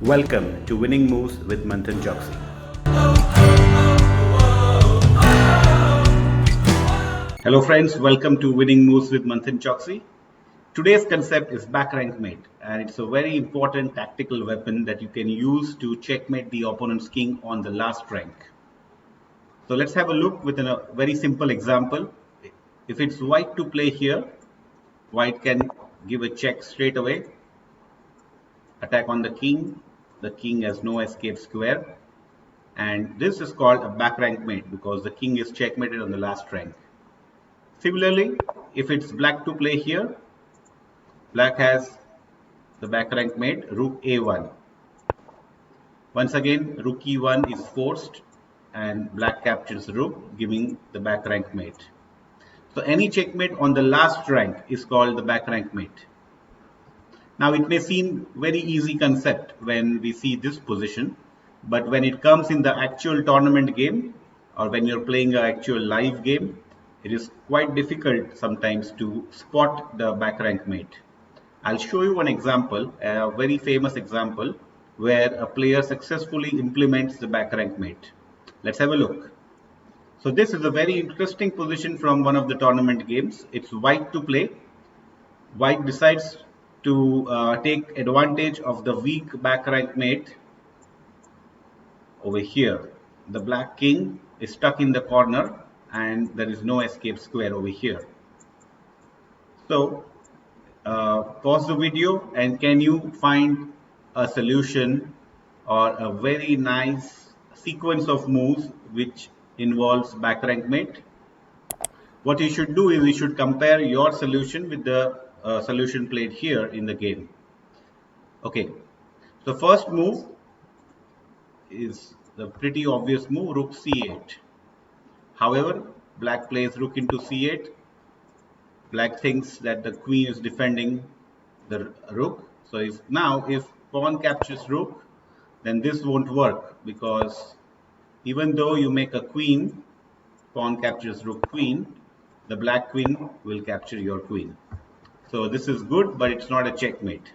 Welcome to Winning Moves with Manthan Choksi. Hello friends, welcome to Winning Moves with Manthan Choksi. Today's concept is back rank mate, and it's a very important tactical weapon that you can use to checkmate the opponent's king on the last rank. So let's have a look with a very simple example. If it's white to play here, white can give a check straight away, attack on the king has no escape square, and this is called a back rank mate because the king is checkmated on the last rank. Similarly, if it's black to play here, black has the back rank mate rook a1. Once again, rook e1 is forced and black captures rook, giving the back rank mate. So any checkmate on the last rank is called the back rank mate. Now it may seem very easy concept when we see this position, but when it comes in the actual tournament game or when you're playing an actual live game, it is quite difficult sometimes to spot the back rank mate. I'll show you one example, a very famous example where a player successfully implements the back rank mate. Let's have a look. So this is a very interesting position from one of the tournament games. It's white to play. White decides to take advantage of the weak back rank mate over here. The black king is stuck in the corner and there is no escape square over here. So pause the video and can you find a solution or a very nice sequence of moves which involves back rank mate? What you should do is you should compare your solution with the solution played here in the game. Okay, so first move is the pretty obvious move, rook c8. However, black plays rook into c8. Black thinks that the queen is defending the rook. So if pawn captures rook, then this won't work because even though you make a queen, pawn captures rook queen, the black queen will capture your queen. So this is good, but it's not a checkmate.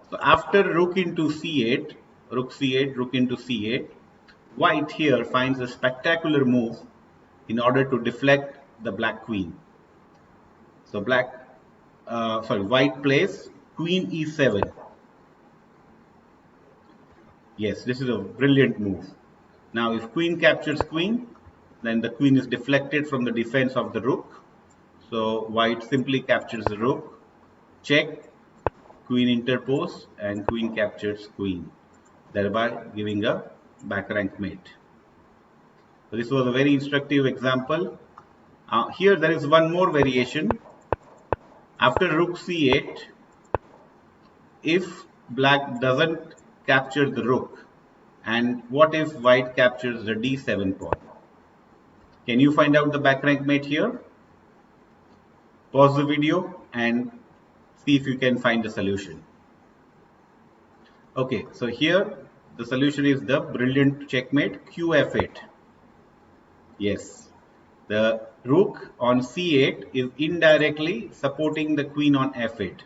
So after rook into c8, rook c8, rook into c8, white here finds a spectacular move in order to deflect the black queen. So white plays queen e7. Yes, this is a brilliant move. Now if queen captures queen, then the queen is deflected from the defense of the rook. So white simply captures the rook, check, queen interpose, and queen captures queen, thereby giving a back rank mate. So this was a very instructive example. Here there is one more variation. After rook c8, if black doesn't capture the rook, and what if white captures the d7 pawn? Can you find out the back rank mate here? Pause the video and see if you can find the solution. Okay, so here the solution is the brilliant checkmate qf8. Yes, the rook on c8 is indirectly supporting the queen on f8.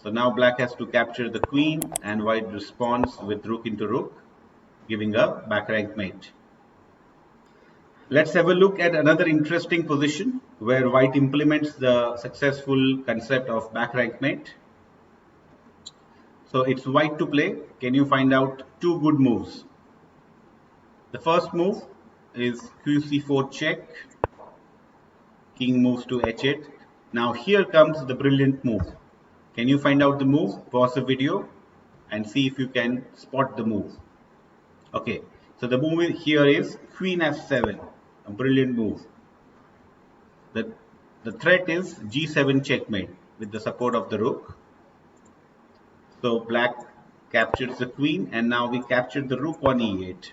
So now black has to capture the queen and white responds with rook into rook, giving a back rank mate. Let's have a look at another interesting position where white implements the successful concept of back rank mate. So it's white to play. Can you find out two good moves? The first move is qc4 check. King moves to h8. Now here comes the brilliant move. Can you find out the move? Pause the video and see if you can spot the move. Okay, so the move here is queen f7, a brilliant move. The threat is g7 checkmate with the support of the rook. So black captures the queen and now we capture the rook on e8.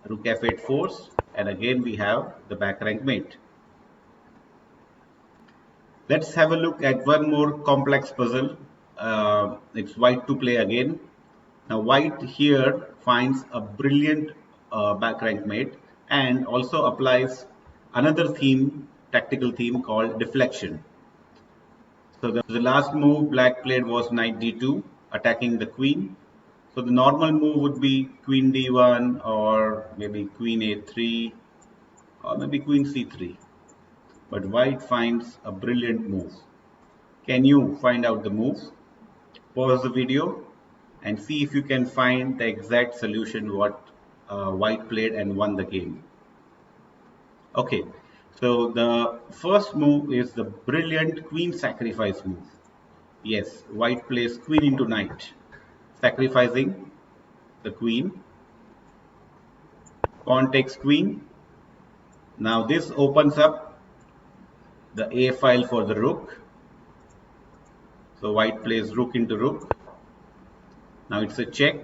Rook f8 force, and again we have the back rank mate. Let's have a look at one more complex puzzle. It's white to play again. Now white here finds a brilliant back rank mate and also applies another tactical theme called deflection. So the last move black played was knight d2. attacking the queen. So the normal move would be queen d1 or maybe queen a3 or maybe queen c3. But white finds a brilliant move. Can you find out the move? Pause the video and see if you can find the exact solution what white played and won the game. Okay, so the first move is the brilliant queen sacrifice move. Yes, white plays queen into knight, sacrificing the queen. Pawn takes queen. Now this opens up the A file for the rook. So white plays rook into rook. Now it's a check.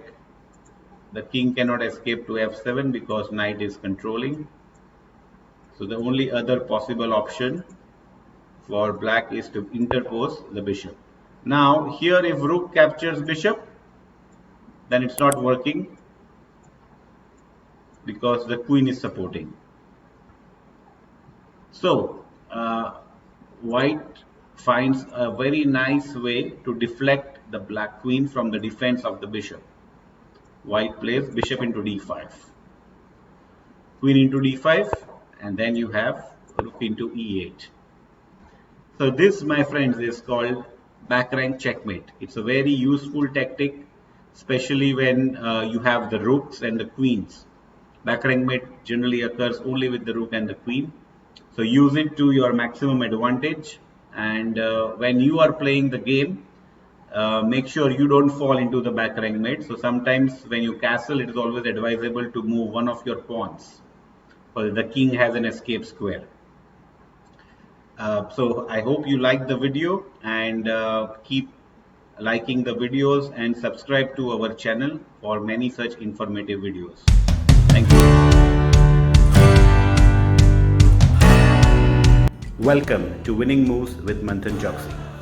The king cannot escape to f7 because knight is controlling. So the only other possible option for black is to interpose the bishop. Now here if rook captures bishop, then it's not working because the queen is supporting. So white finds a very nice way to deflect the black queen from the defense of the bishop. White plays bishop into d5, queen into d5, and then you have rook into e8. So this, my friends, is called back rank checkmate. It's a very useful tactic, especially when you have the rooks and the queens. Back rank mate generally occurs only with the rook and the queen. So use it to your maximum advantage. And when you are playing the game, make sure you don't fall into the back rank mate. So sometimes when you castle, it is always advisable to move one of your pawns, because the king has an escape square. So I hope you like the video, and keep liking the videos and subscribe to our channel for many such informative videos. Thank you. Welcome to Winning Moves with Manthan Choksi.